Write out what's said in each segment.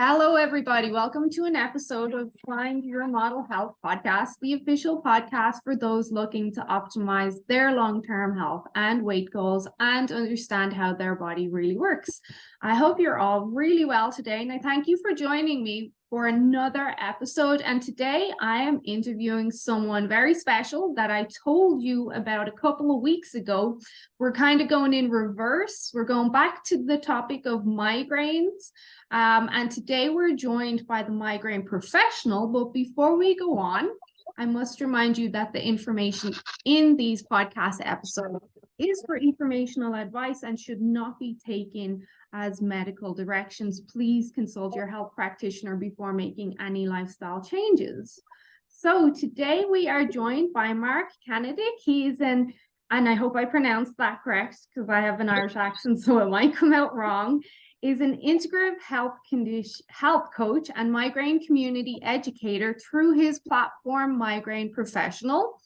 Hello, everybody. Welcome to an episode of Find Your Model Health podcast, the official podcast for those looking to optimize their long-term health and weight goals and understand how their body really works. I hope you're all really well today, and I thank you for joining me for another episode. And today I am interviewing someone very special that I told you about a couple of weeks ago. We're kind of going in reverse. We're going back to the topic of migraines. And today we're joined by the migraine professional. But before we go on, I must remind you that the information in these podcast episodes is for informational advice and should not be taken as medical directions. Please consult your health practitioner before making any lifestyle changes. So today we are joined by Mark Canadic. He's and I hope I pronounced that correct because I have an Irish accent, so it might come out wrong, is an integrative health coach and migraine community educator through his platform, Migraine Professional.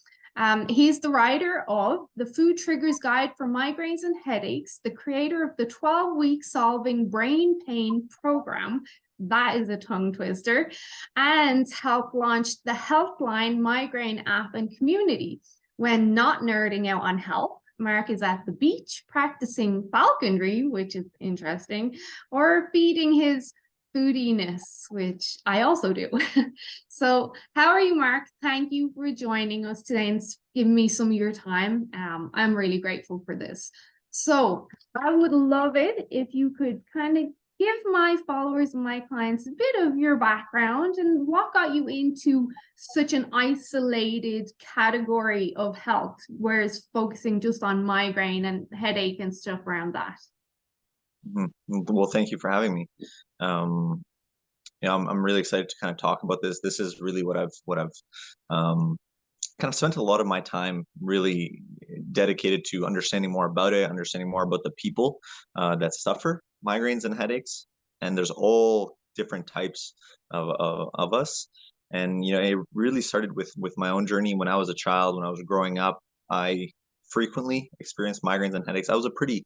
He's the writer of The Food Triggers Guide for Migraines and Headaches, the creator of the 12-week Solving Brain Pain program. That is a tongue twister, and helped launch the Healthline Migraine app and community. When not nerding out on health, Mark is at the beach practicing falconry, which is interesting, or feeding his foodiness, which I also do. So how are you, Mark? Thank you for joining us today and giving me some of your time. I'm really grateful for this. So I would love it if you could kind of give my followers and my clients a bit of your background and what got you into such an isolated category of health, whereas focusing just on migraine and headache and stuff around that. Well, thank you for having me. I'm really excited to kind of talk about this. This is really what I've kind of spent a lot of my time really dedicated to understanding more about it, understanding more about the people that suffer migraines and headaches. And there's all different types of us. And, it really started with my own journey when I was a child. When I was growing up, I frequently experienced migraines and headaches. I was a pretty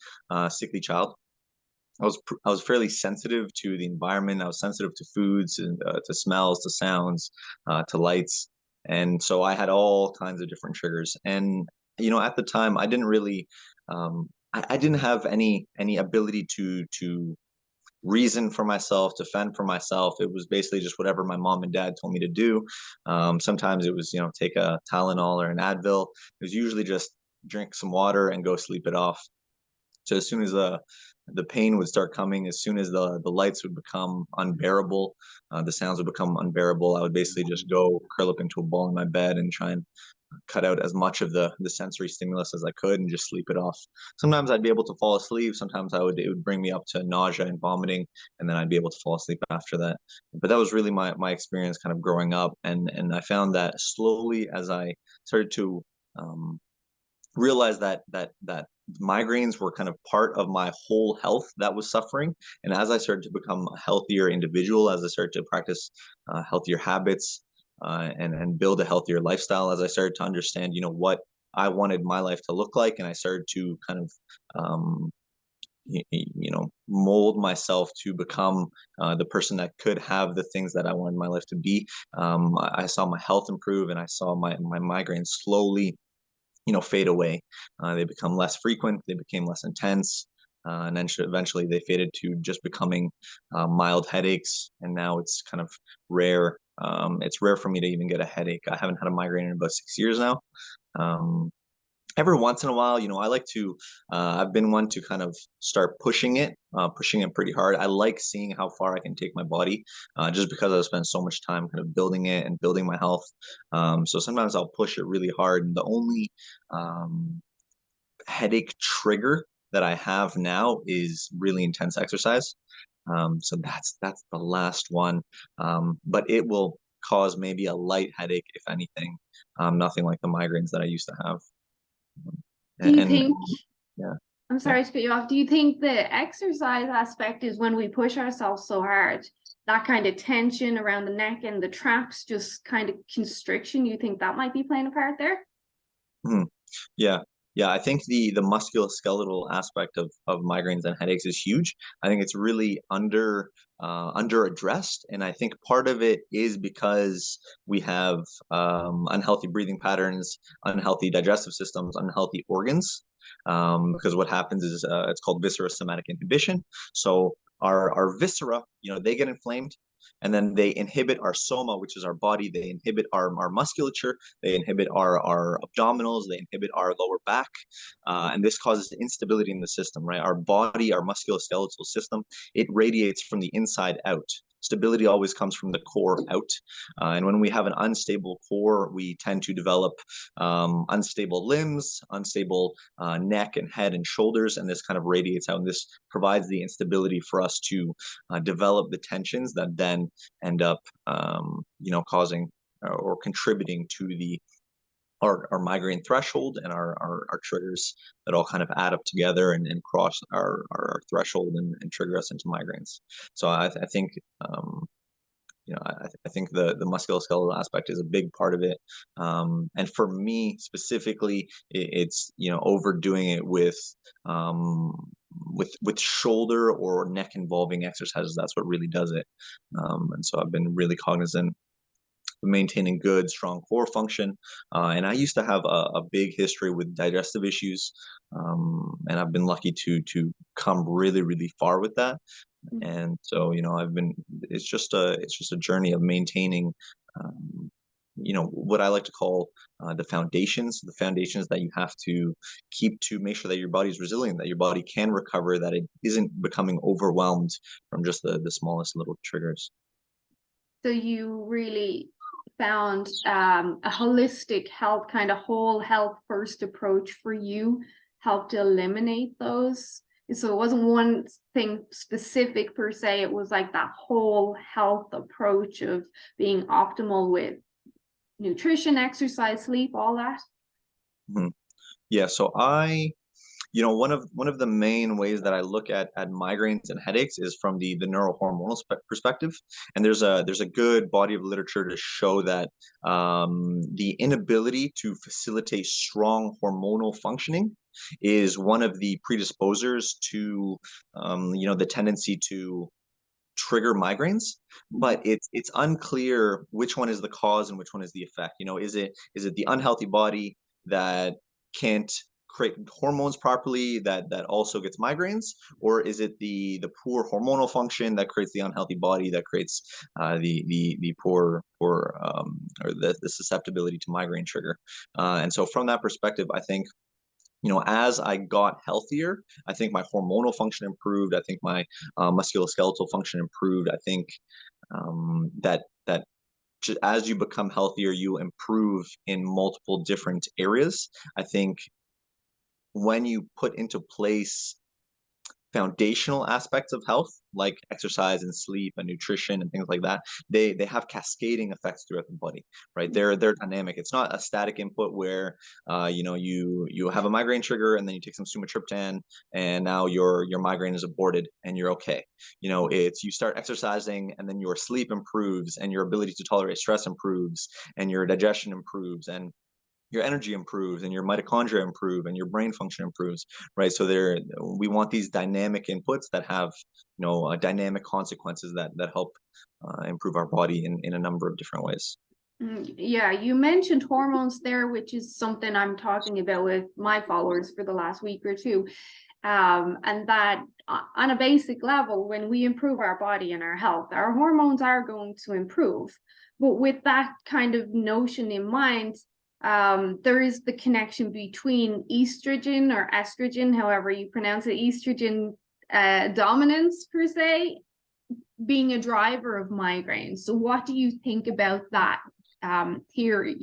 sickly child. I was fairly sensitive to the environment. I was sensitive to foods and to smells, to sounds, to lights. And so I had all kinds of different triggers. And, at the time, I didn't really, I didn't have any ability to reason for myself, to fend for myself. It was basically just whatever my mom and dad told me to do. Sometimes it was, take a Tylenol or an Advil. It was usually just drink some water and go sleep it off. So as soon as the pain would start coming, as soon as the lights would become unbearable, the sounds would become unbearable, I would basically just go curl up into a ball in my bed and try and cut out as much of the sensory stimulus as I could and just sleep it off. Sometimes I'd be able to fall asleep. Sometimes it would bring me up to nausea and vomiting, and then I'd be able to fall asleep after that. But that was really my experience kind of growing up. And I found that slowly as I started to realize that migraines were kind of part of my whole health that was suffering. And as I started to become a healthier individual, as I started to practice healthier habits and build a healthier lifestyle, as I started to understand, what I wanted my life to look like, and I started to kind of mold myself to become the person that could have the things that I wanted my life to be. I saw my health improve, and I saw my migraines slowly fade away. They become less frequent, they became less intense, and then eventually they faded to just becoming mild headaches. And now it's kind of rare. It's rare for me to even get a headache. I haven't had a migraine in about 6 years now. Every once in a while, I like to, I've been one to kind of start pushing it pretty hard. I like seeing how far I can take my body, just because I've spent so much time kind of building it and building my health. So sometimes I'll push it really hard. And the only headache trigger that I have now is really intense exercise. So that's the last one. But it will cause maybe a light headache, if anything. Nothing like the migraines that I used to have. Do you think, yeah, I'm sorry to cut you off. Do you think the exercise aspect is when we push ourselves so hard, that kind of tension around the neck and the traps, just kind of constriction? You think that might be playing a part there? Yeah, Yeah, I think the musculoskeletal aspect of migraines and headaches is huge. I think it's really under addressed, and I think part of it is because we have unhealthy breathing patterns, unhealthy digestive systems, unhealthy organs. Because what happens is it's called viscerosomatic inhibition. So our viscera, they get inflamed, and then they inhibit our soma, which is our body. They inhibit our musculature. They inhibit our abdominals. They inhibit our lower back, and this causes instability in the system. Right, our body, our musculoskeletal system, it radiates from the inside out. Stability always comes from the core out. And when we have an unstable core, we tend to develop unstable limbs, unstable neck and head and shoulders, and this kind of radiates out. And this provides the instability for us to develop the tensions that then end up, causing or contributing to our migraine threshold and our triggers that all kind of add up together and cross our threshold and trigger us into migraines. So I think I think the musculoskeletal aspect is a big part of it. And for me specifically, it's overdoing it with shoulder or neck involving exercises. That's what really does it. And so I've been really cognizant of maintaining good, strong core function. And I used to have a big history with digestive issues, and I've been lucky to come really, really far with that. And so, it's just a journey of maintaining, what I like to call the foundations that you have to keep to make sure that your body's resilient, that your body can recover, that it isn't becoming overwhelmed from just the smallest little triggers. So you really found a holistic health, kind of whole health first approach for you helped to eliminate those. So it wasn't one thing specific per se, it was like that whole health approach of being optimal with nutrition, exercise, sleep, all that. Mm-hmm. Yeah, so one of the main ways that I look at migraines and headaches is from the neurohormonal perspective, and there's a good body of literature to show that the inability to facilitate strong hormonal functioning is one of the predisposers to the tendency to trigger migraines, but it's unclear which one is the cause and which one is the effect. Is it the unhealthy body that can't create hormones properly that also gets migraines, or is it the poor hormonal function that creates the unhealthy body that creates the poor or the susceptibility to migraine trigger? And so from that perspective, I think as I got healthier, I think my hormonal function improved. I think my musculoskeletal function improved. I think that as you become healthier, you improve in multiple different areas. I think when you put into place foundational aspects of health like exercise and sleep and nutrition and things like that, they have cascading effects throughout the body, right? They're dynamic. It's not a static input where you have a migraine trigger and then you take some sumatriptan and now your migraine is aborted and you're okay. It's you start exercising and then your sleep improves and your ability to tolerate stress improves and your digestion improves and your energy improves and your mitochondria improve and your brain function improves, right? So we want these dynamic inputs that have dynamic consequences that help improve our body in a number of different ways. Yeah, you mentioned hormones there, which is something I'm talking about with my followers for the last week or two. And that on a basic level, when we improve our body and our health, our hormones are going to improve. But with that kind of notion in mind, there is the connection between estrogen or estrogen, however you pronounce it, estrogen dominance per se, being a driver of migraines. So what do you think about that theory?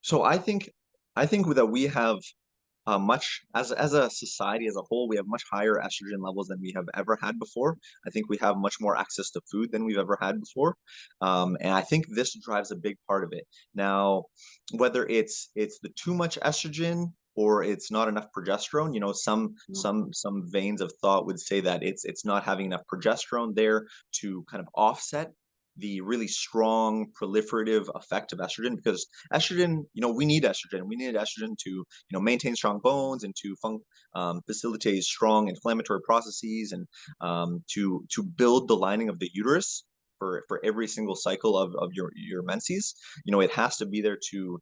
So I think that we have much as a society as a whole, we have much higher estrogen levels than we have ever had before. I think we have much more access to food than we've ever had before, and I think this drives a big part of it. Now, whether it's the too much estrogen or it's not enough progesterone, some veins of thought would say that it's not having enough progesterone there to kind of offset the really strong proliferative effect of estrogen, because estrogen, we need estrogen. We need estrogen to, maintain strong bones and to facilitate strong inflammatory processes, and to build the lining of the uterus for every single cycle of your menses. It has to be there to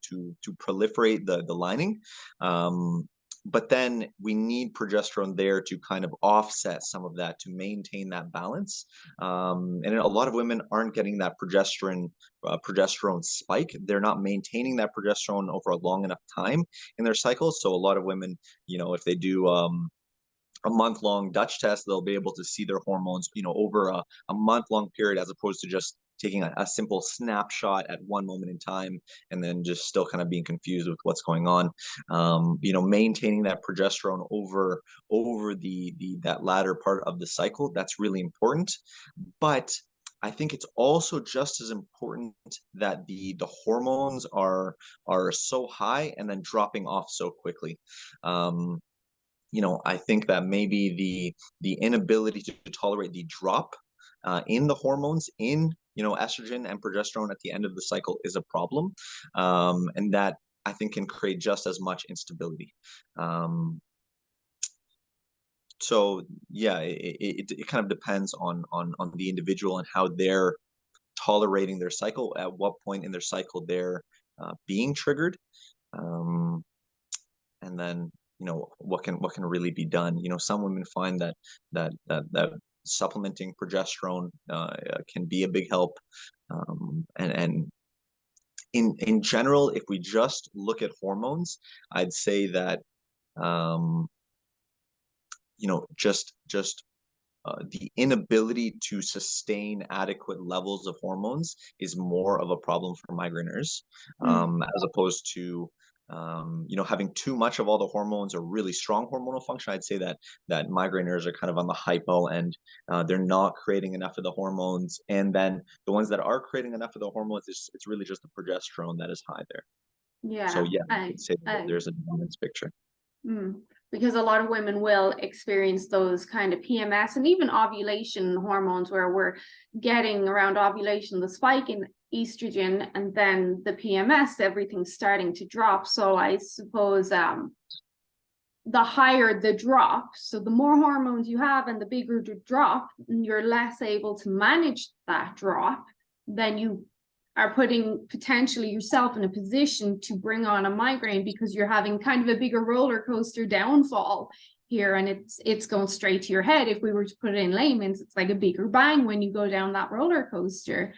proliferate the lining. But then we need progesterone there to kind of offset some of that, to maintain that balance. And a lot of women aren't getting that progesterone spike. They're not maintaining that progesterone over a long enough time in their cycle. So a lot of women, if they do a month-long Dutch test, they'll be able to see their hormones, over a month-long period, as opposed to just taking a simple snapshot at one moment in time and then just still kind of being confused with what's going on. Maintaining that progesterone over that latter part of the cycle, that's really important. But I think it's also just as important that the hormones are so high and then dropping off so quickly. I think that maybe the inability to tolerate the drop in the hormones, in estrogen and progesterone at the end of the cycle, is a problem, and that I think can create just as much instability. So yeah, it kind of depends on the individual and how they're tolerating their cycle, at what point in their cycle they're being triggered. And then what can really be done. Some women find that supplementing progesterone can be a big help, and in general, if we just look at hormones, I'd say that just the inability to sustain adequate levels of hormones is more of a problem for migraineurs, as opposed to having too much of all the hormones or really strong hormonal function. I'd say that migraineurs are kind of on the hypo end. They're not creating enough of the hormones, and then the ones that are creating enough of the hormones, it's really just the progesterone that is high there. So yeah, I'd say that there's a balance picture. Because a lot of women will experience those kind of PMS and even ovulation hormones, where we're getting around ovulation, the spike in estrogen, and then the PMS, everything's starting to drop. So I suppose the higher the drop, so the more hormones you have and the bigger the drop, and you're less able to manage that drop, then you are putting potentially yourself in a position to bring on a migraine, because you're having kind of a bigger roller coaster downfall here, and it's going straight to your head. If we were to put it in layman's, it's like a bigger bang when you go down that roller coaster.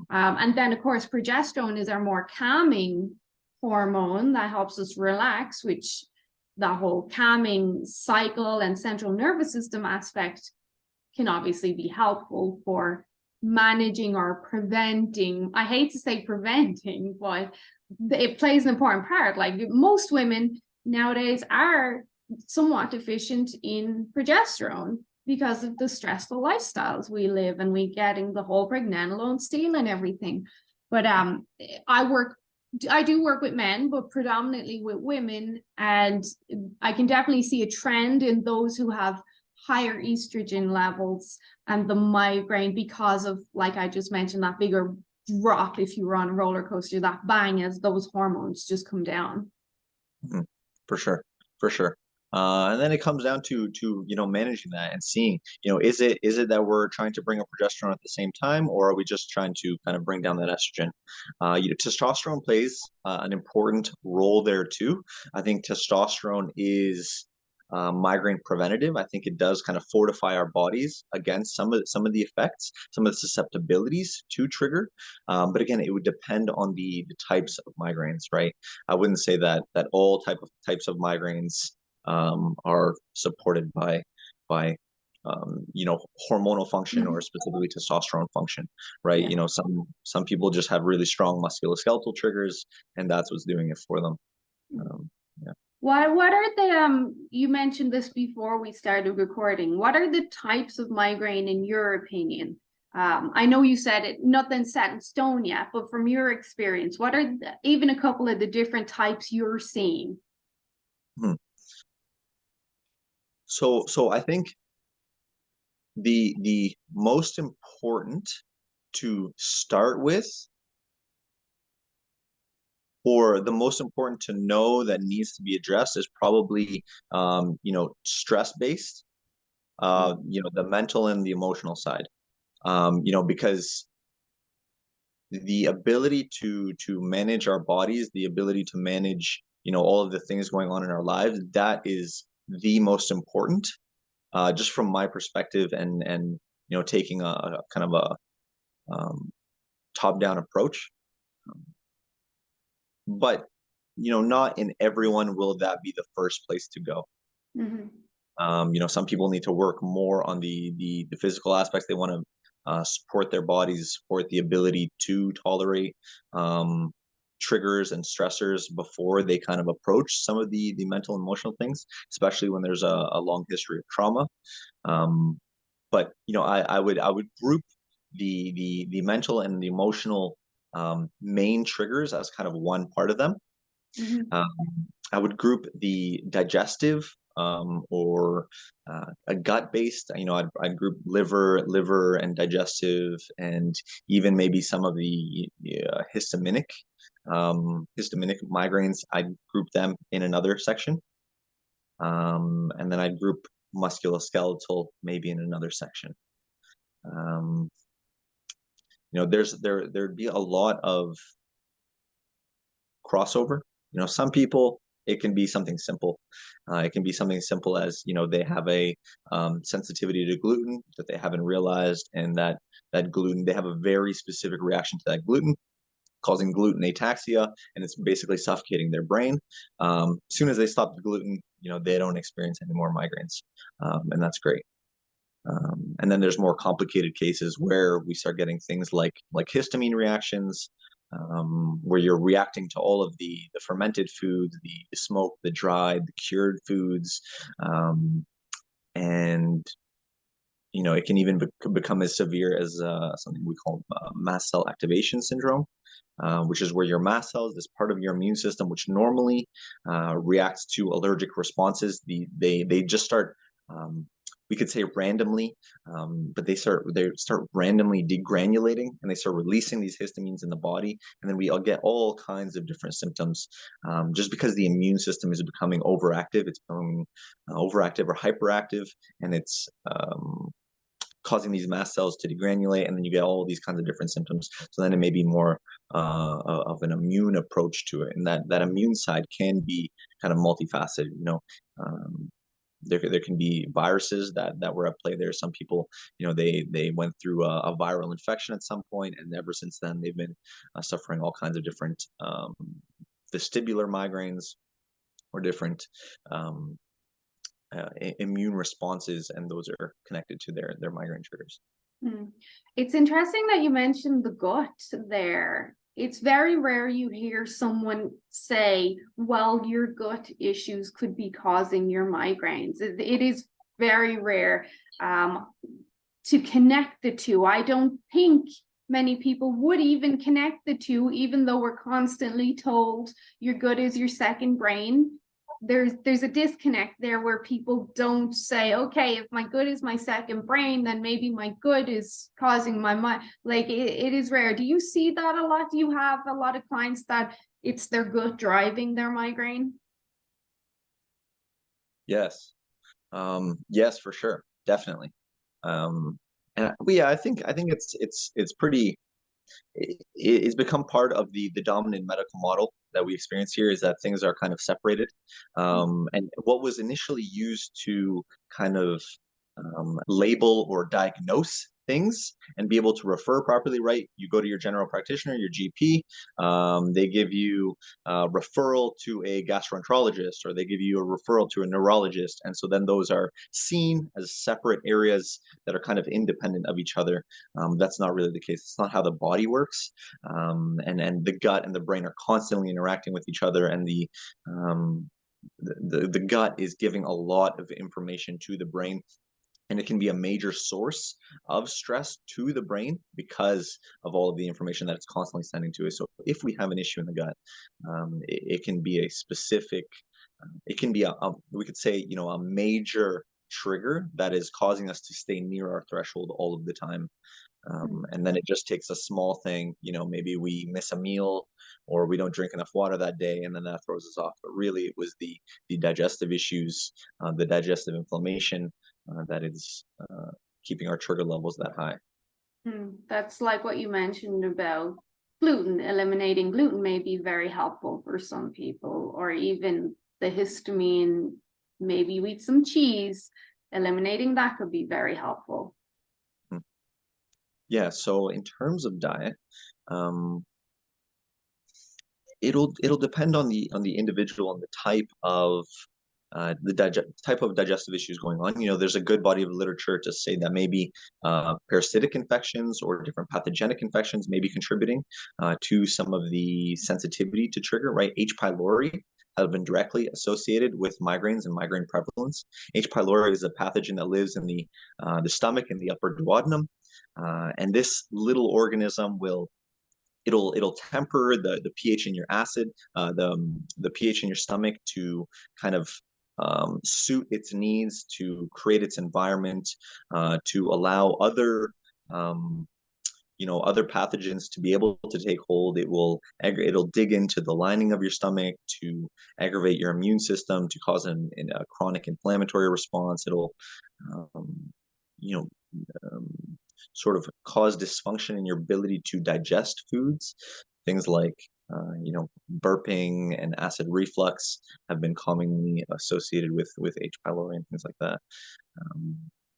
And then of course progesterone is our more calming hormone that helps us relax, which the whole calming cycle and central nervous system aspect can obviously be helpful for managing or preventing. I hate to say preventing, but it plays an important part. Like most women nowadays are somewhat deficient in progesterone because of the stressful lifestyles we live, and we getting the whole pregnenolone steal and everything. But I do work with men, but predominantly with women, and I can definitely see a trend in those who have higher estrogen levels and the migraine, because of, like I just mentioned, that bigger drop if you were on a roller coaster, that bang as those hormones just come down. For sure. And then it comes down to managing that and seeing, is it that we're trying to bring up progesterone at the same time, or are we just trying to kind of bring down that estrogen? Testosterone plays an important role there too. I think testosterone is migraine preventative. I think it does kind of fortify our bodies against some of the effects, some of the susceptibilities to trigger. But again, it would depend on the types of migraines, right? I wouldn't say that all types of migraines are supported by hormonal function, or specifically testosterone function, right? Yeah. Some people just have really strong musculoskeletal triggers, and that's what's doing it for them. Yeah. What are the you mentioned this before we started recording. What are the types of migraine in your opinion? I know you said it, nothing set in stone yet, but from your experience, what are even a couple of the different types you're seeing? So I think the most important to start with, or the most important to know that needs to be addressed, is probably stress based, the mental and the emotional side. Because the ability to manage our bodies, the ability to manage all of the things going on in our lives, that is the most important, just from my perspective, and taking a kind of a top down approach. But not in everyone will that be the first place to go. Some people need to work more on the physical aspects. They want to support their bodies, support the ability to tolerate triggers and stressors before they kind of approach some of the mental and emotional things, especially when there's a long history of trauma. But I would group the mental and the emotional main triggers as kind of one part of them. I would group the digestive, or a gut-based. I'd group liver and digestive, and even maybe some of the histaminic migraines. I'd group them in another section, and then I'd group musculoskeletal maybe in another section. There'd be a lot of crossover. Some people, it can be something simple. It can be something simple as they have a sensitivity to gluten that they haven't realized, and that gluten, they have a very specific reaction to that gluten, causing gluten ataxia, and it's basically suffocating their brain. As soon as they stop the gluten, they don't experience any more migraines, and that's great. And then there's more complicated cases where we start getting things like histamine reactions, where you're reacting to all of the fermented foods, the smoked, the dried, the cured foods, and it can even become as severe as something we call mast cell activation syndrome, which is where your mast cells, this part of your immune system, which normally reacts to allergic responses, they just start, we could say randomly, but they start randomly degranulating, and they start releasing these histamines in the body, and then we all get all kinds of different symptoms, just because the immune system is becoming overactive. It's becoming overactive or hyperactive, and it's causing these mast cells to degranulate, and then you get all these kinds of different symptoms. So then it may be more of an immune approach to it, and that immune side can be kind of multifaceted. There can be viruses that were at play there. Some people, they went through a viral infection at some point, and ever since then they've been suffering all kinds of different vestibular migraines, or different immune responses, and those are connected to their migraine triggers. It's interesting that you mentioned the gut there. It's very rare you hear someone say, well, your gut issues could be causing your migraines. It is very rare to connect the two. I don't think many people would even connect the two, even though we're constantly told your gut is your second brain. There's a disconnect there where people don't say, okay, if my gut is my second brain, then maybe my gut is causing my mind. Like it is rare. Do you see that a lot? Do you have a lot of clients that it's their gut driving their migraine? Yes. Yes, for sure. Definitely. And yeah, I think it's pretty, it's become part of the dominant medical model that we experience here, is that things are kind of separated. And what was initially used to kind of label or diagnose things and be able to refer properly, right? You go to your general practitioner, your GP, they give you a referral to a gastroenterologist, or they give you a referral to a neurologist. And so then those are seen as separate areas that are kind of independent of each other. That's not really the case. It's not how the body works. And the gut and the brain are constantly interacting with each other, and the gut is giving a lot of information to the brain, and it can be a major source of stress to the brain because of all of the information that it's constantly sending to us. So if we have an issue in the gut, it can be a specific, it can be we could say, a major trigger that is causing us to stay near our threshold all of the time. And then it just takes a small thing, maybe we miss a meal or we don't drink enough water that day, and then that throws us off. But really, it was the digestive issues, the digestive inflammation that is keeping our trigger levels that high. That's like what you mentioned about gluten. Eliminating gluten may be very helpful for some people, or even the histamine. Maybe you eat some cheese. Eliminating that could be very helpful. Yeah, so in terms of diet, it'll depend on the individual and the type of type of digestive issues going on. There's a good body of literature to say that maybe parasitic infections or different pathogenic infections may be contributing to some of the sensitivity to trigger, right? H. pylori have been directly associated with migraines and migraine prevalence. H. pylori is a pathogen that lives in the stomach and the upper duodenum. And this little organism it'll temper the pH in your acid, the pH in your stomach to kind of suit its needs, to create its environment, to allow other other pathogens to be able to take hold. It'll dig into the lining of your stomach to aggravate your immune system, to cause a chronic inflammatory response. It'll you know sort of cause dysfunction in your ability to digest foods. Things like burping and acid reflux have been commonly associated with H. pylori and things like that.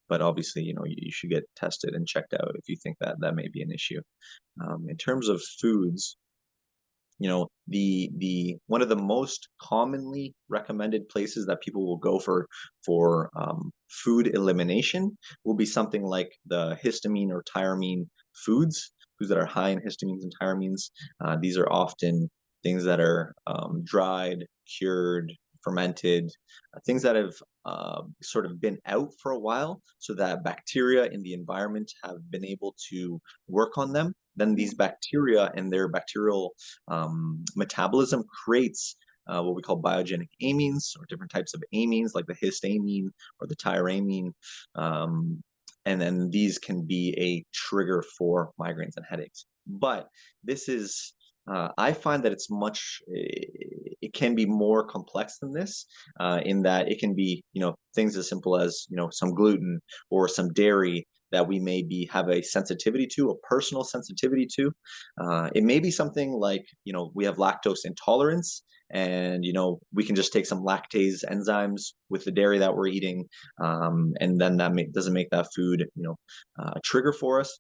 But obviously, you should get tested and checked out if you think that may be an issue. In terms of foods, the one of the most commonly recommended places that people will go for food elimination will be something like the histamine or tyramine foods that are high in histamines and tyramines. These are often things that are dried, cured, fermented, things that have sort of been out for a while, so that bacteria in the environment have been able to work on them. Then these bacteria and their bacterial metabolism creates what we call biogenic amines, or different types of amines like the histamine or the tyramine. And then these can be a trigger for migraines and headaches. But this is, I find that it can be more complex than this, in that it can be, things as simple as, some gluten or some dairy that we maybe have a sensitivity to, a personal sensitivity to. It may be something like, we have lactose intolerance, and we can just take some lactase enzymes with the dairy that we're eating, and then that doesn't make that food a trigger for us.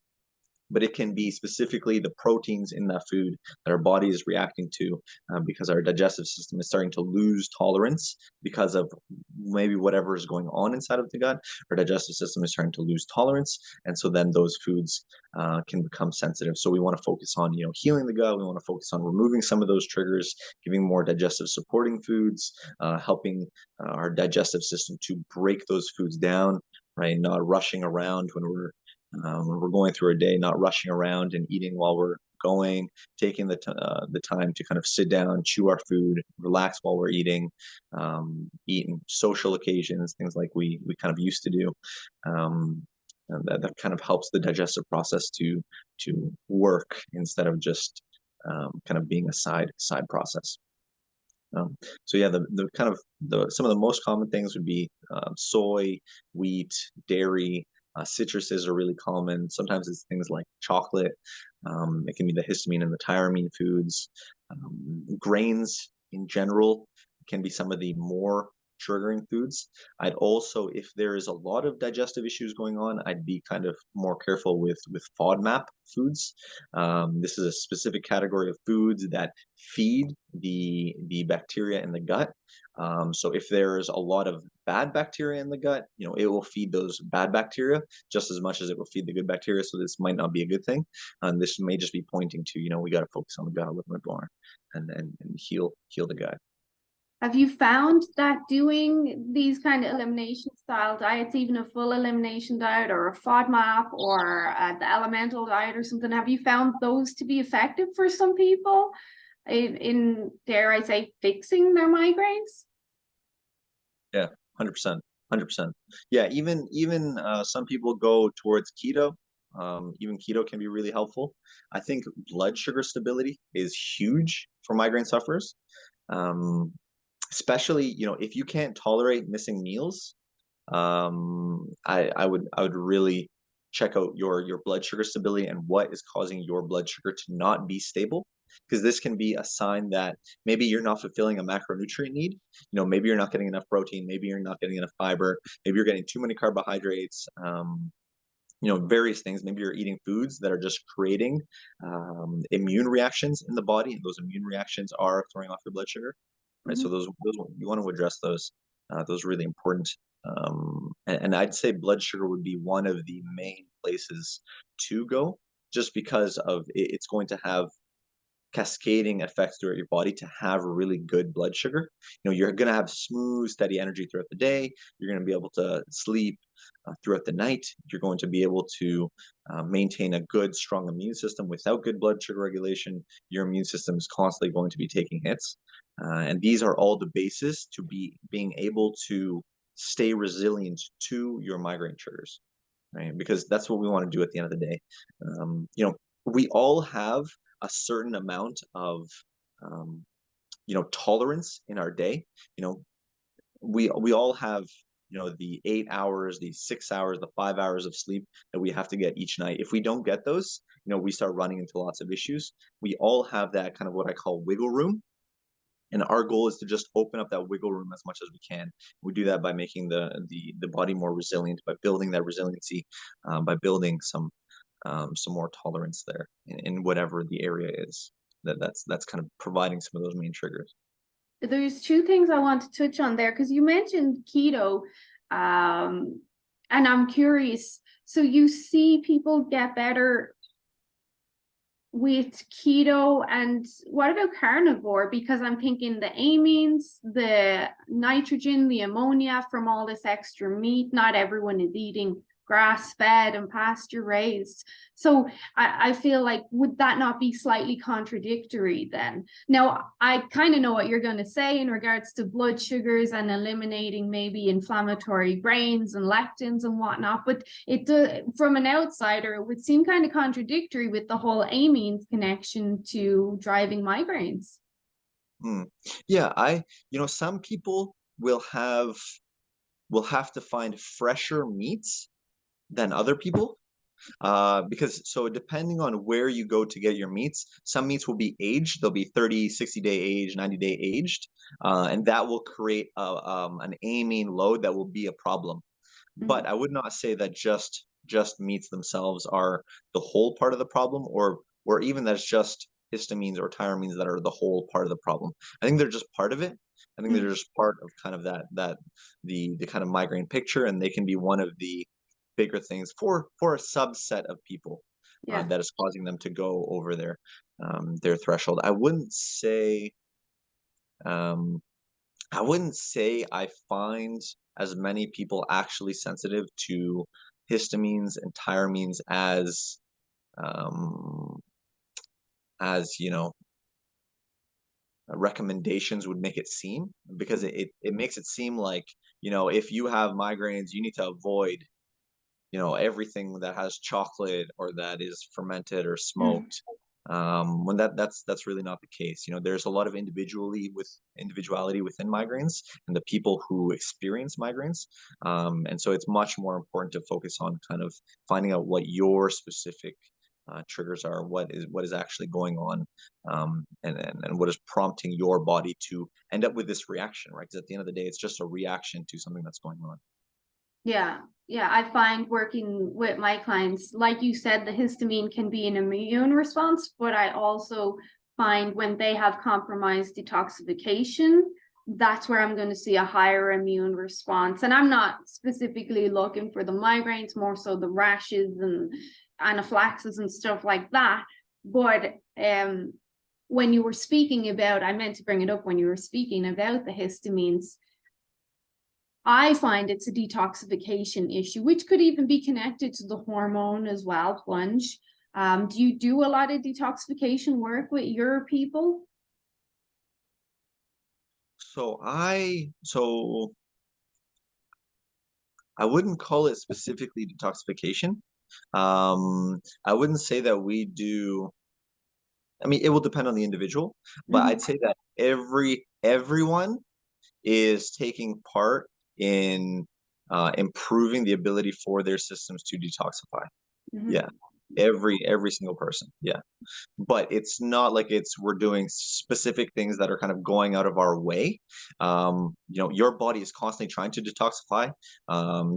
But it can be specifically the proteins in that food that our body is reacting to, because our digestive system is starting to lose tolerance because of maybe whatever is going on inside of the gut. Our digestive system is starting to lose tolerance, and so then those foods can become sensitive. So we want to focus on healing the gut. We want to focus on removing some of those triggers, giving more digestive supporting foods, helping our digestive system to break those foods down, right? Not rushing around when we're going through a day, not rushing around and eating while we're going, taking the time to kind of sit down, chew our food, relax while we're eating, eating social occasions, things like we kind of used to do. And that kind of helps the digestive process to work instead of just kind of being a side process. So yeah, the kind of some of the most common things would be soy, wheat, dairy. Citruses are really common. Sometimes it's things like chocolate. It can be the histamine and the tyramine foods. Grains in general can be some of the more triggering foods. I'd also, if there is a lot of digestive issues going on, I'd be kind of more careful with FODMAP foods. This is a specific category of foods that feed the bacteria in the gut. So if there's a lot of bad bacteria in the gut, it will feed those bad bacteria just as much as it will feed the good bacteria. So this might not be a good thing. And this may just be pointing to, we got to focus on the gut a little bit more and heal the gut. Have you found that doing these kind of elimination style diets, even a full elimination diet or a FODMAP or the elemental diet or something, have you found those to be effective for some people in dare I say, fixing their migraines? Yeah, 100%. 100%. Yeah, even some people go towards keto. Even keto can be really helpful. I think blood sugar stability is huge for migraine sufferers. Um, Especially, if you can't tolerate missing meals, I would really check out your blood sugar stability and what is causing your blood sugar to not be stable, because this can be a sign that maybe you're not fulfilling a macronutrient need. Maybe you're not getting enough protein, maybe you're not getting enough fiber, maybe you're getting too many carbohydrates. Various things. Maybe you're eating foods that are just creating immune reactions in the body, and those immune reactions are throwing off your blood sugar, right? So Mhm. those you want to address those. Those are really important. And I'd say blood sugar would be one of the main places to go, just because of it's going to have cascading effects throughout your body to have really good blood sugar. You're going to have smooth, steady energy throughout the day. You're going to be able to sleep throughout the night. You're going to be able to maintain a good, strong immune system. Without good blood sugar regulation, your immune system is constantly going to be taking hits. And these are all the basis to being able to stay resilient to your migraine triggers, right? Because that's what we want to do at the end of the day. We all have a certain amount of um, tolerance in our day. You know, we all have the 8 hours, the 6 hours, the 5 hours of sleep that we have to get each night. If we don't get those, we start running into lots of issues. We all have that kind of what I call wiggle room. And our goal is to just open up that wiggle room as much as we can. We do that by making the body more resilient, by building that resiliency, by building some more tolerance there in whatever the area is. That's kind of providing some of those main triggers. There's two things I want to touch on there because you mentioned keto, and I'm curious. So you see people get better with keto, and what about carnivore? Because I'm thinking the amines, the nitrogen, the ammonia from all this extra meat. Not everyone is eating grass fed and pasture raised. So I feel like, would that not be slightly contradictory then? Now, I kind of know what you're going to say in regards to blood sugars and eliminating maybe inflammatory grains and lectins and whatnot, but it does, from an outsider, it would seem kind of contradictory with the whole amines connection to driving migraines. Hmm. Yeah, some people will have to find fresher meats than other people. Because so depending on where you go to get your meats, some meats will be aged. They'll be 30, 60-day aged, 90-day aged. And that will create an amine load that will be a problem. But I would not say that just meats themselves are the whole part of the problem, or even that's just histamines or tyramines that are the whole part of the problem. I think they're just part of it. I think they're Mm. just part of kind of the kind of migraine picture, and they can be one of the bigger things for a subset of people Yeah. that is causing them to go over their threshold. Um, I wouldn't say I find as many people actually sensitive to histamines and tyramines um, as recommendations would make it seem, because it makes it seem like if you have migraines, you need to avoid everything that has chocolate or that is fermented or Mm. smoked, when that's really not the case. There's a lot of individuality within migraines and the people who experience migraines, and so it's much more important to focus on kind of finding out what your specific triggers are, what is actually going on, and what is prompting your body to end up with this reaction, right? Because at the end of the day, it's just a reaction to something that's going on. Yeah, yeah, I find working with my clients, like you said, the histamine can be an immune response, but I also find when they have compromised detoxification, that's where I'm going to see a higher immune response. And I'm not specifically looking for the migraines, more so the rashes and anaphylaxis and stuff like that. But when you were speaking about, I meant to bring it up when you were speaking about the histamines, I find it's a detoxification issue, which could even be connected to the hormone as well, plunge. Do you do a lot of detoxification work with your people? So I wouldn't call it specifically detoxification. I wouldn't say that we do. I mean, it will depend on the individual, but I'd Mhm, say that everyone is taking part in improving the ability for their systems to detoxify. mhm. Yeah, every single person. Yeah, but it's not like it's we're doing specific things that are kind of going out of our way. Your body is constantly trying to detoxify.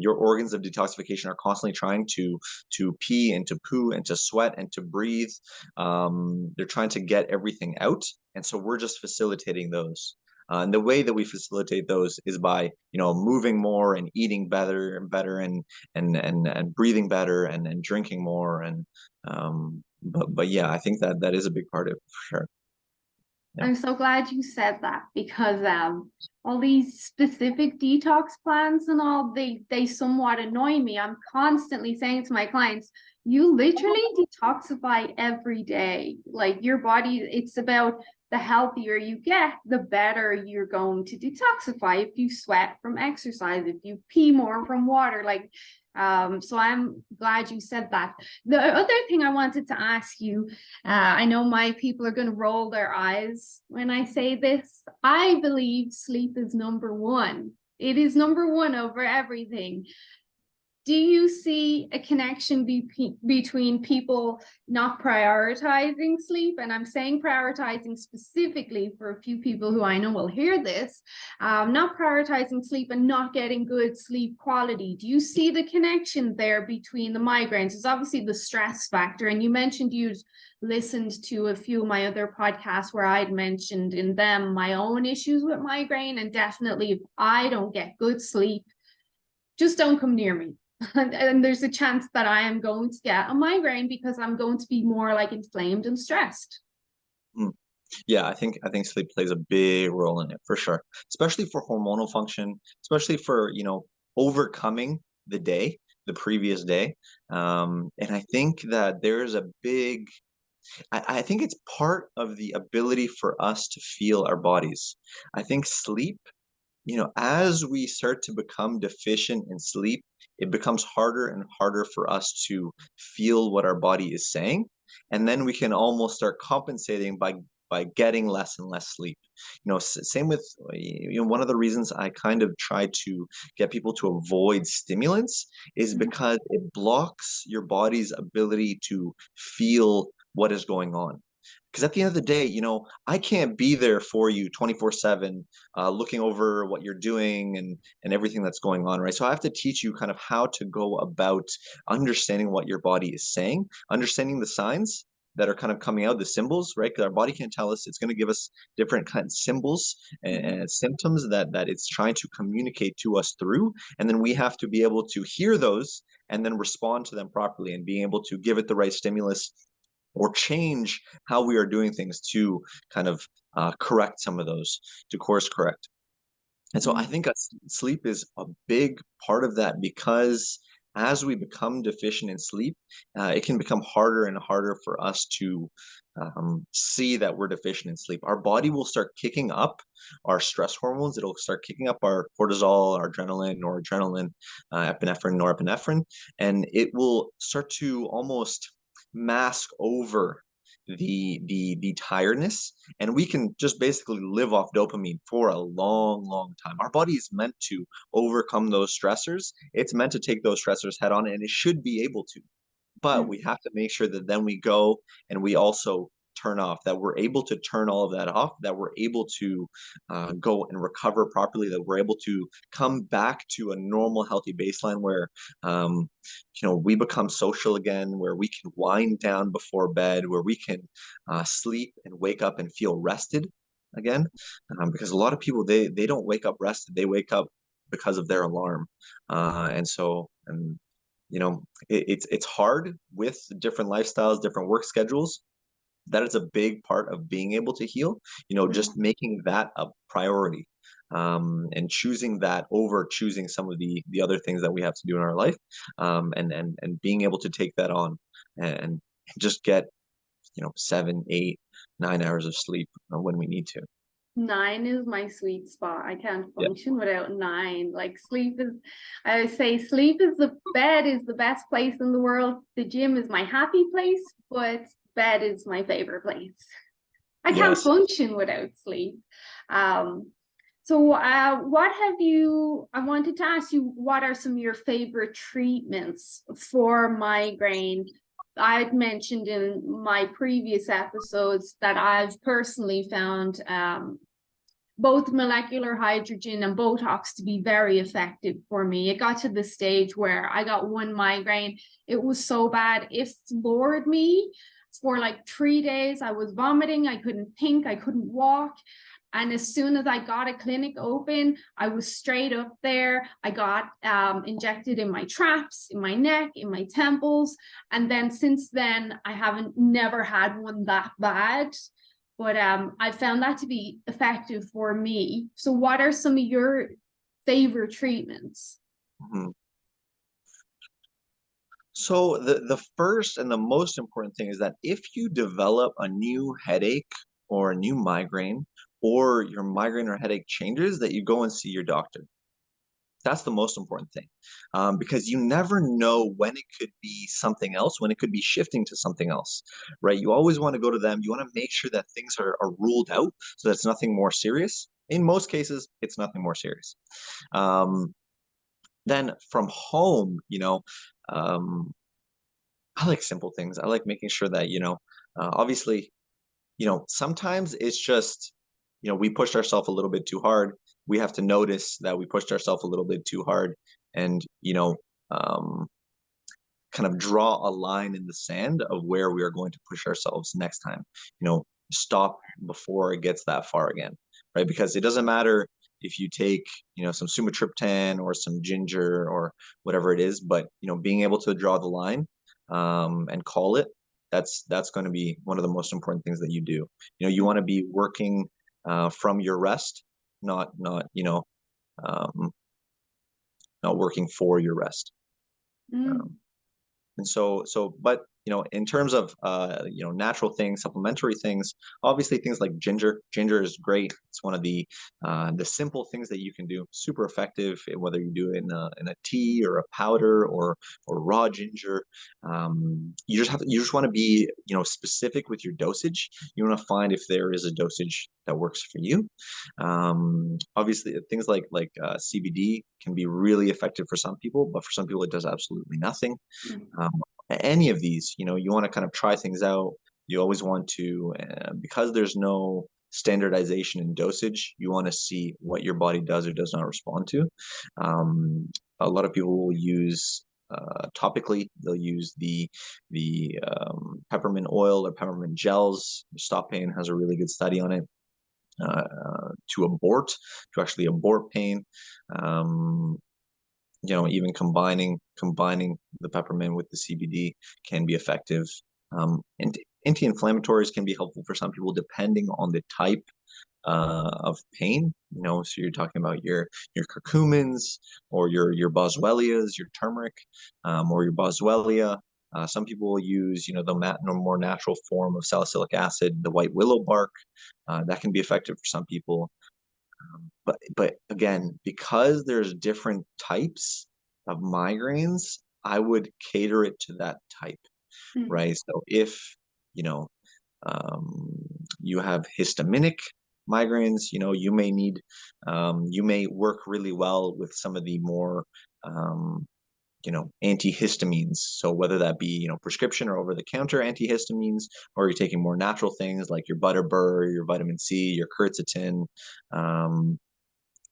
Your organs of detoxification are constantly trying to pee and to poo and to sweat and to breathe. They're trying to get everything out, and so we're just facilitating those. And the way that we facilitate those is by, moving more and eating better and better and breathing better and drinking more but yeah, I think that that is a big part of it for sure. Yeah. I'm so glad you said that because all these specific detox plans and all they somewhat annoy me. I'm constantly saying to my clients, you literally detoxify every day. Like your body, it's about the healthier you get, the better you're going to detoxify. If you sweat from exercise, if you pee more from water, like so I'm glad you said that. The other thing I wanted to ask you, I know my people are going to roll their eyes when I say this. I believe sleep is number one. It is number one over everything. Do you see a connection between people not prioritizing sleep? And I'm saying prioritizing specifically for a few people who I know will hear this, not prioritizing sleep and not getting good sleep quality. Do you see the connection there between the migraines? It's obviously the stress factor. And you mentioned you'd listened to a few of my other podcasts where I'd mentioned in them my own issues with migraine. And definitely, if I don't get good sleep, just don't come near me. And there's a chance that I am going to get a migraine because I'm going to be more like inflamed and stressed. Mm. Yeah, I think sleep plays a big role in it for sure, especially for hormonal function, especially for, overcoming the day, the previous day. And I think that there's a big I think it's part of the ability for us to feel our bodies. I think sleep, as we start to become deficient in sleep, it becomes harder and harder for us to feel what our body is saying. And then we can almost start compensating by getting less and less sleep. Same with, one of the reasons I kind of try to get people to avoid stimulants is Mhm. because it blocks your body's ability to feel what is going on. Because at the end of the day, I can't be there for you 24/7, looking over what you're doing and everything that's going on, right? So I have to teach you kind of how to go about understanding what your body is saying, understanding the signs that are kind of coming out, the symbols, right? Because our body can't tell us; it's going to give us different kind of symbols and symptoms that it's trying to communicate to us through, and then we have to be able to hear those and then respond to them properly and being able to give it the right stimulus or change how we are doing things to kind of correct some of those, to course correct. And so I think sleep is a big part of that because as we become deficient in sleep, it can become harder and harder for us to see that we're deficient in sleep. Our body will start kicking up our stress hormones. It'll start kicking up our cortisol, our adrenaline, noradrenaline, epinephrine, norepinephrine, and it will start to almost mask over the tiredness, and we can just basically live off dopamine for a long time. Our body is meant to overcome those stressors. It's meant to take those stressors head on, and it should be able to, but we have to make sure that then we go and we also turn off, that we're able to turn all of that off, that we're able to go and recover properly, that we're able to come back to a normal healthy baseline where we become social again, where we can wind down before bed, where we can sleep and wake up and feel rested again, because a lot of people, they don't wake up rested, they wake up because of their alarm, and it's hard with different lifestyles, different work schedules. That is a big part of being able to heal. Just making that a priority, and choosing that over choosing some of the other things that we have to do in our life, and being able to take that on and just get 7, 8, 9 hours of sleep when we need to. 9 is my sweet spot. I can't Yeah. function without 9. Like sleep is, I would say sleep is the bed is the best place in the world. The gym is my happy place, but bed is my favorite place. I can't Yes. function without sleep. Um, so what have you, I wanted to ask you, what are some of your favorite treatments for migraine? I'd mentioned in my previous episodes that I've personally found both molecular hydrogen and Botox to be very effective for me. It got to the stage where I got one migraine. It was so bad, it floored me for like 3 days. I was vomiting, I couldn't think, I couldn't walk. And as soon as I got a clinic open, I was straight up there. I got injected in my traps, in my neck, in my temples. And then since then, I haven't never had one that bad. But I found that to be effective for me. So what are some of your favorite treatments? Mhm. So the first and the most important thing is that if you develop a new headache or a new migraine, or your migraine or headache changes, that you go and see your doctor. That's the most important thing, because you never know when it could be something else, when it could be shifting to something else, right? You always want to go to them. You want to make sure that things are ruled out, so that's nothing more serious. In most cases, it's nothing more serious. Um, then from home, um, I like simple things. I like making sure that, obviously, sometimes it's just, we pushed ourselves a little bit too hard. We have to notice that we pushed ourselves a little bit too hard and, um, kind of draw a line in the sand of where we are going to push ourselves next time. Stop before it gets that far again, right? Because it doesn't matter if you take, some sumatriptan or some ginger or whatever it is, but, being able to draw the line, and call it, that's going to be one of the most important things that you do. You want to be working from your rest, not um, not working for your rest. Mm. Um, And but in terms of natural things, supplementary things, obviously things like ginger. Ginger is great. It's one of the simple things that you can do, super effective, whether you do it in a tea or a powder or raw ginger. You just want to be specific with your dosage. You want to find if there is a dosage that works for you. Obviously, things like CBD can be really effective for some people, but for some people it does absolutely nothing. Mm. um, any of these, you want to kind of try things out. You always want to, because there's no standardization in dosage, you want to see what your body does or does not respond to. A lot of people will use topically, they'll use the peppermint oil or peppermint gels. Stop Pain has a really good study on it, to actually abort pain. Um, even combining the peppermint with the CBD can be effective. And anti-inflammatories can be helpful for some people depending on the type of pain. So you're talking about your curcumins or your boswellias, your turmeric, or your boswellia. Some people will use, the more natural form of salicylic acid, the white willow bark. That can be effective for some people. But again, because there's different types of migraines, I would cater it to that type, Mm. right? So if you know um, you have histaminic migraines, you may work really well with some of the more antihistamines. So whether that be, prescription or over the counter antihistamines, or you're taking more natural things like your butterbur, your vitamin C, your quercetin, um,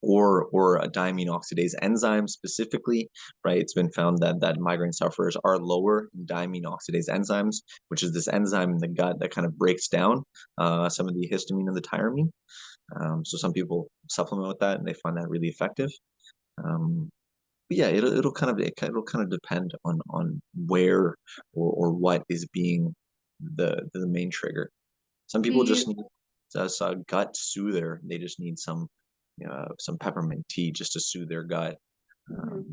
or a diamine oxidase enzyme specifically, right? It's been found that migraine sufferers are lower in diamine oxidase enzymes, which is this enzyme in the gut that kind of breaks down some of the histamine and the tyramine. So some people supplement with that, and they find that really effective. Um, but yeah, it'll kind of depend on where or what is being the main trigger. Some Do people just you, need a gut soother. They just need some peppermint tea just to soothe their gut. Um, mhm.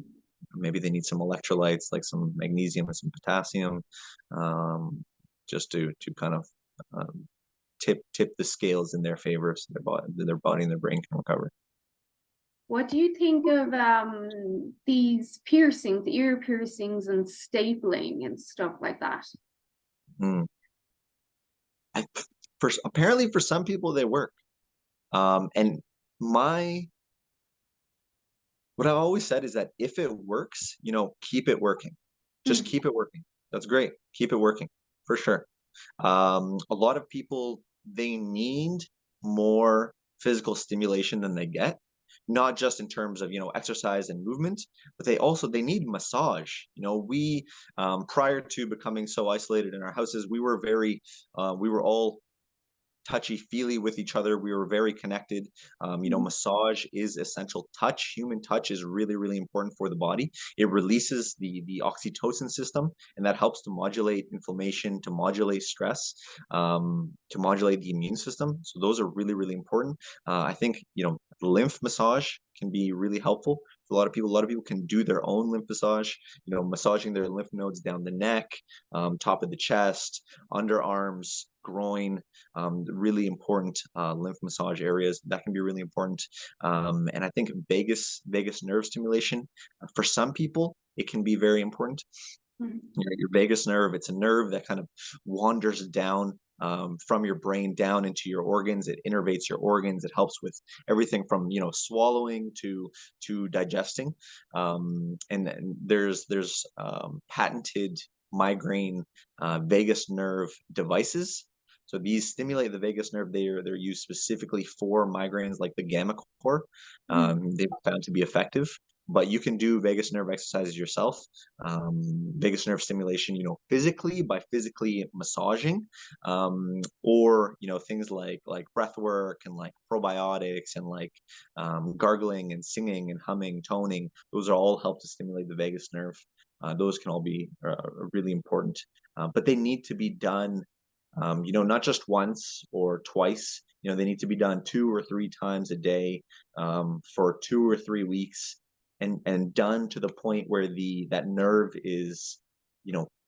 Maybe they need some electrolytes like some magnesium and some potassium, just to kind of um, tip the scales in their favor, so their body and their brain can recover. What do you think of these piercings, ear piercings and stapling and stuff like that? Mm. Apparently for some people they work. And what I've always said is that if it works, keep it working. Just keep it working. That's great. Keep it working for sure. A lot of people, they need more physical stimulation than they get, not just in terms of, exercise and movement, but they need massage. We, prior to becoming so isolated in our houses, we were all touchy-feely with each other. We were very connected. Massage is essential. Human touch is really, really important for the body. It releases the oxytocin system, and that helps to modulate inflammation, to modulate stress, to modulate the immune system. So those are really, really important. I think, lymph massage can be really helpful for a lot of people. A lot of people can do their own lymph massage, massaging their lymph nodes down the neck, top of the chest, underarms, groin, really important lymph massage areas that can be really important. And I think vagus nerve stimulation, for some people, it can be very important. Your vagus nerve, it's a nerve that kind of wanders down from your brain down into your organs. It innervates your organs. It helps with everything from swallowing to digesting. And there's patented migraine vagus nerve devices. So these stimulate the vagus nerve. They're used specifically for migraines, like the gamma core. They've found to be effective. But you can do vagus nerve exercises yourself, vagus nerve stimulation, physically by physically massaging, or things like breath work and like probiotics and like gargling and singing and humming, toning. Those are all help to stimulate the vagus nerve. Those can all be really important, but they need to be done, not just once or twice. They need to be done 2 or 3 times a day for 2 or 3 weeks. And done to the point where that nerve is,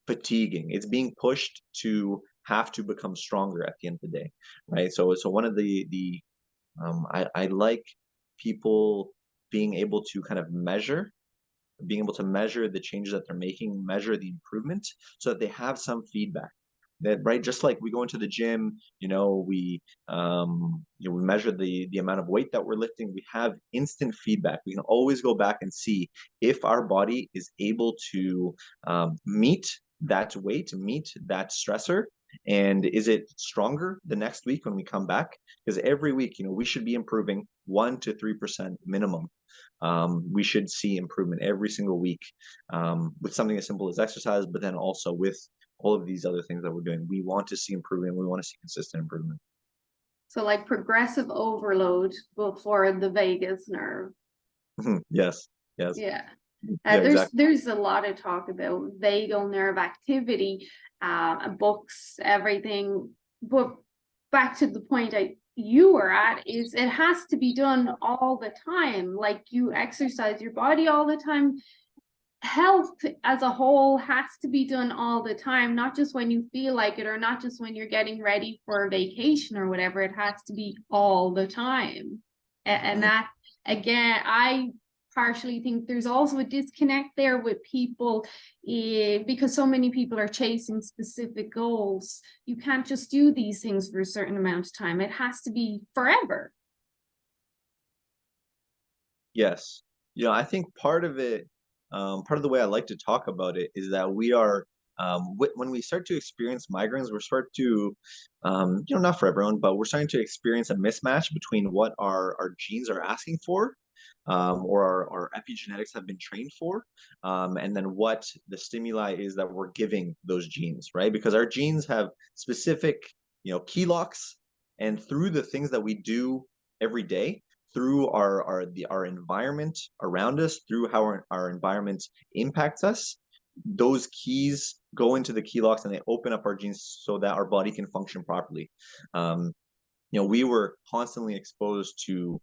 fatiguing. It's being pushed to have to become stronger at the end of the day, right? So one of I like people being able to kind of being able to measure the changes that they're making, measure the improvement, so that they have some feedback. That, right, just like we go into the gym, we measure the amount of weight that we're lifting. We have instant feedback. We can always go back and see if our body is able to meet that weight, meet that stressor, and is it stronger the next week when we come back? Because every week, we should be improving 1 to 3% minimum. We should see improvement every single week, with something as simple as exercise, but then also with all of these other things that we're doing. We want to see improvement. We want to see consistent improvement. So like progressive overload for the vagus nerve. Yes. Yeah. Exactly. There's a lot of talk about vagal nerve activity, books, everything. But back to the point you were at, is it has to be done all the time. Like, you exercise your body all the time. Health as a whole has to be done all the time, not just when you feel like it, or not just when you're getting ready for a vacation or whatever. It has to be all the time. And that, again, I partially think there's also a disconnect there with people, because so many people are chasing specific goals. You can't just do these things for a certain amount of time. It has to be forever. Yes. I think part of it, part of the way I like to talk about it is that we are, when we start to experience migraines, we're start to, not for everyone, but we're starting to experience a mismatch between what our genes are asking for, or our epigenetics have been trained for, and then what the stimuli is that we're giving those genes, right? Because our genes have specific, key locks, and through the things that we do every day, through our environment around us, through how our environment impacts us, those keys go into the key locks and they open up our genes so that our body can function properly. We were constantly exposed to,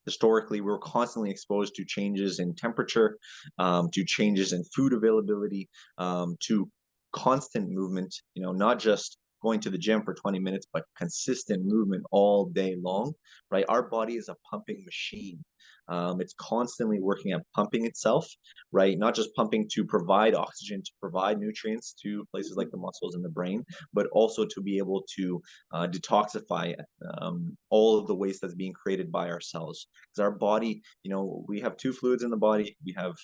historically, we were constantly exposed to changes in temperature, to changes in food availability, to constant movement, not just going to the gym for 20 minutes, but consistent movement all day long, right? Our body is a pumping machine. It's constantly working at pumping itself, right? Not just pumping to provide oxygen, to provide nutrients to places like the muscles and the brain, but also to be able to detoxify all of the waste that's being created by our cells. Because our body, we have two fluids in the body. We have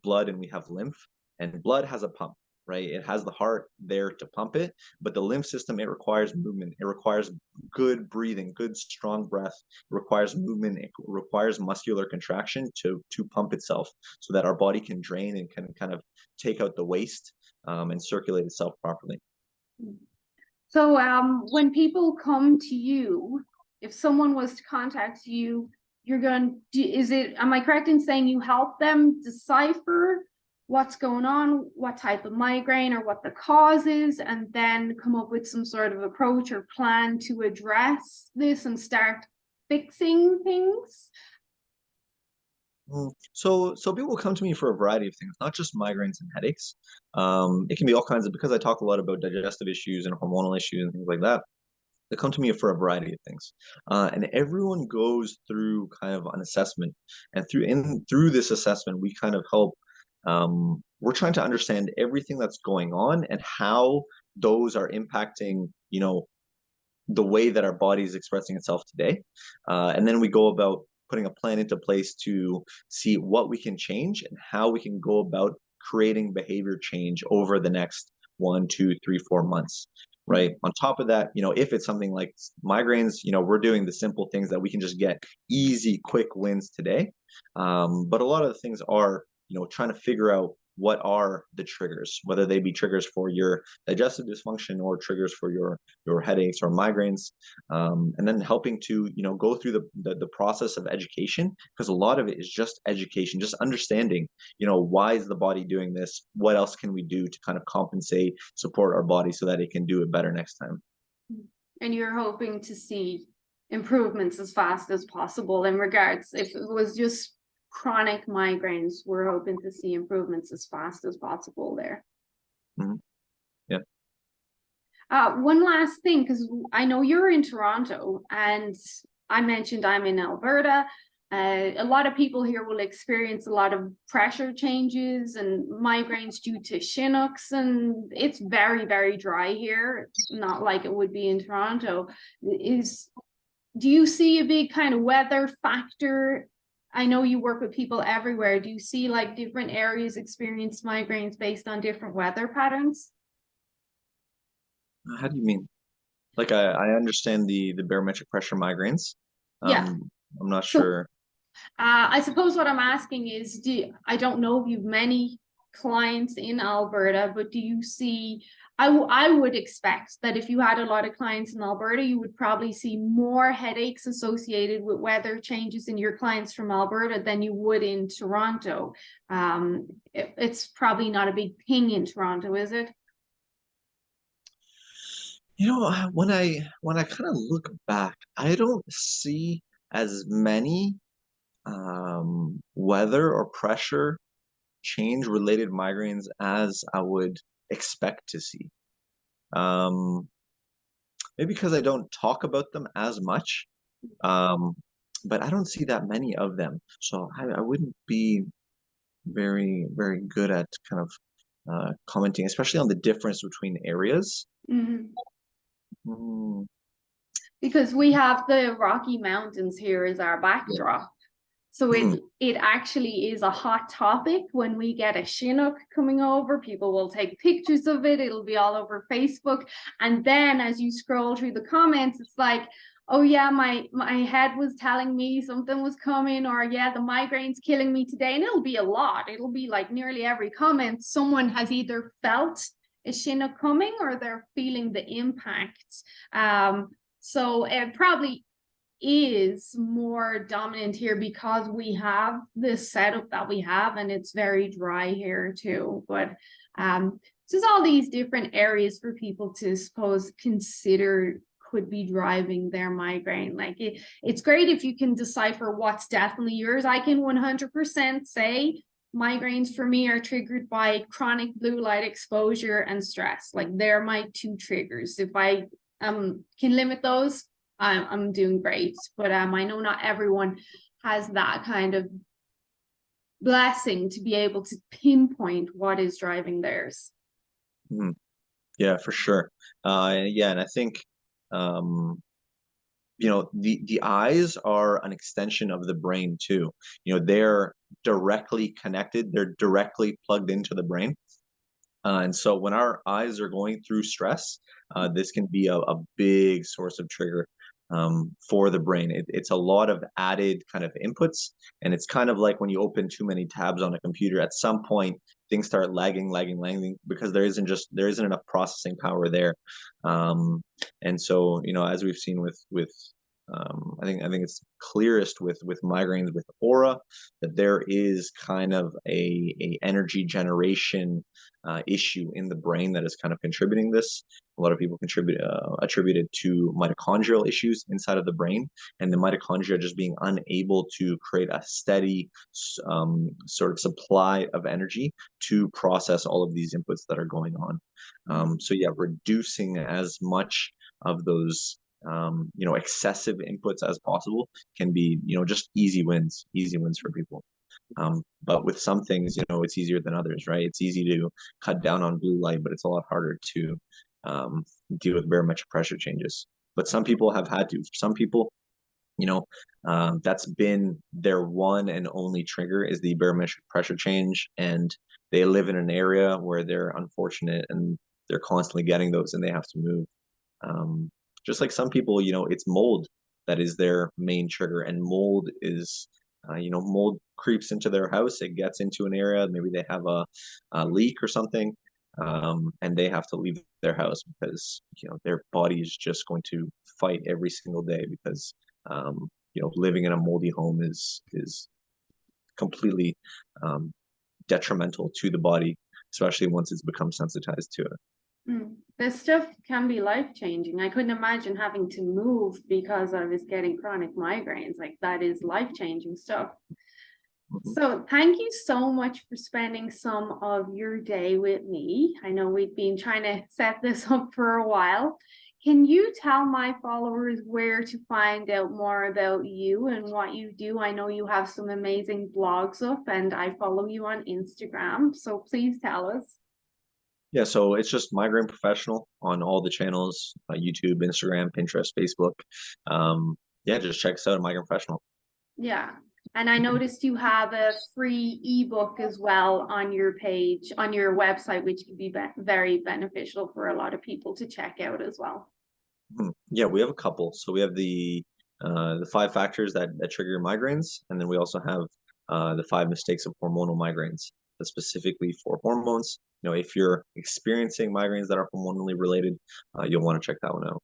blood and we have lymph, and blood has a pump, right? It has the heart there to pump it, but the lymph system, it requires movement. It requires good breathing, good strong breath. It requires movement. It requires muscular contraction to pump itself so that our body can drain and can kind of take out the waste and circulate itself properly. So when people come to you, if someone was to contact you, am I correct in saying you help them decipher what's going on, what type of migraine or what the cause is, and then come up with some sort of approach or plan to address this and start fixing things? So people come to me for a variety of things, not just migraines and headaches. It can be all kinds of, because I talk a lot about digestive issues and hormonal issues and things like that. They come to me for a variety of things, and everyone goes through kind of an assessment, and through this assessment, we kind of help. We're trying to understand everything that's going on and how those are impacting, the way that our body is expressing itself today, and then we go about putting a plan into place to see what we can change and how we can go about creating behavior change over the next 1, 2, 3, 4 months. Right. On top of that, if it's something like migraines, we're doing the simple things that we can just get easy, quick wins today. But a lot of the things are, trying to figure out what are the triggers, whether they be triggers for your digestive dysfunction or triggers for your headaches or migraines, and then helping to go through the process of education, because a lot of it is just education, just understanding why is the body doing this, what else can we do to kind of compensate, support our body so that it can do it better next time. And you're hoping to see improvements as fast as possible in regards, if it was just chronic migraines, we're hoping to see improvements as fast as possible there. Mm-hmm. Yeah. One last thing, because I know you're in Toronto and I mentioned I'm in Alberta. A lot of people here will experience a lot of pressure changes and migraines due to Chinooks, and it's very, very dry here, not like it would be in Toronto. Do you see a big kind of weather factor? I know you work with people everywhere. Do you see like different areas experience migraines based on different weather patterns? How do you mean? Like I understand the barometric pressure migraines. Yeah. I'm not sure. I suppose what I'm asking is, I don't know if you've many clients in Alberta, but do you see, I would expect that if you had a lot of clients in Alberta, you would probably see more headaches associated with weather changes in your clients from Alberta than you would in Toronto. It's probably not a big thing in Toronto, is it? When I kind of look back, I don't see as many weather or pressure change related migraines as I would expect to see. Maybe because I don't talk about them as much, but I don't see that many of them. So I wouldn't be very, very good at kind of commenting, especially on the difference between areas. Mm-hmm. Mm. Because we have the Rocky Mountains here as our backdrop. So it actually is a hot topic. When we get a Chinook coming over, people will take pictures of it. It'll be all over Facebook. And then as you scroll through the comments, it's like, oh yeah, my head was telling me something was coming, or yeah, the migraine's killing me today. And it'll be a lot. It'll be like nearly every comment, someone has either felt a Chinook coming or they're feeling the impact. So it probably is more dominant here because we have this setup that we have, and it's very dry here too. But just all these different areas for people to suppose consider could be driving their migraine. Like it's great if you can decipher what's definitely yours. I can 100% say migraines for me are triggered by chronic blue light exposure and stress. Like they're my two triggers. If I can limit those, I'm doing great. But I know not everyone has that kind of blessing to be able to pinpoint what is driving theirs. Mhm. Yeah, for sure. Yeah, and I think the eyes are an extension of the brain too. They're directly connected. They're directly plugged into the brain. And so when our eyes are going through stress, this can be a big source of trigger for the brain. It's a lot of added kind of inputs, and it's kind of like when you open too many tabs on a computer. At some point, things start lagging because there isn't enough processing power there. And so, as we've seen with I think it's clearest with migraines with aura, that there is kind of a energy generation issue in the brain that is kind of contributing this. A lot of people attribute it to mitochondrial issues inside of the brain, and the mitochondria just being unable to create a steady sort of supply of energy to process all of these inputs that are going on. So yeah, reducing as much of those excessive inputs as possible can be, just easy wins for people. But with some things, it's easier than others, right? It's easy to cut down on blue light, but it's a lot harder to deal with barometric pressure changes. But some people have had to. For some people, that's been their one and only trigger is the barometric pressure change, and they live in an area where they're unfortunate and they're constantly getting those, and they have to move. Just like some people, it's mold that is their main trigger, and mold is, mold creeps into their house. It gets into an area, maybe they have a leak or something, and they have to leave their house because their body is just going to fight every single day because living in a moldy home is completely detrimental to the body, especially once it's become sensitized to it. This stuff can be life-changing. I couldn't imagine having to move because I was getting chronic migraines. Like that is life-changing stuff. Mhm. So thank you so much for spending some of your day with me. I know we've been trying to set this up for a while. Can you tell my followers where to find out more about you and what you do? I know you have some amazing blogs up, and I follow you on Instagram. So please tell us. Yeah, so it's just Migraine Professional on all the channels, YouTube, Instagram, Pinterest, Facebook. Yeah, just check us out at Migraine Professional. Yeah. And I noticed you have a free ebook as well on your page, on your website, which could be very beneficial for a lot of people to check out as well. Yeah, we have a couple. So we have the 5 factors that trigger your migraines, and then we also have the 5 mistakes of hormonal migraines, that's specifically for hormones. If you're experiencing migraines that are hormonally related, you'll want to check that one out.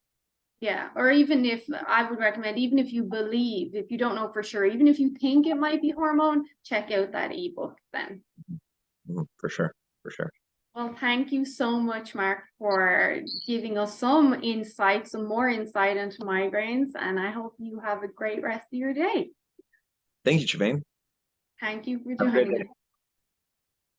Yeah. Or even if I would recommend, even if you believe, if you don't know for sure, even if you think it might be hormone, check out that ebook then. For sure. For sure. Well, thank you so much, Mark, for giving us some insight, some more insight into migraines. And I hope you have a great rest of your day. Thank you, Chavain. Thank you for Have a great joining day. us.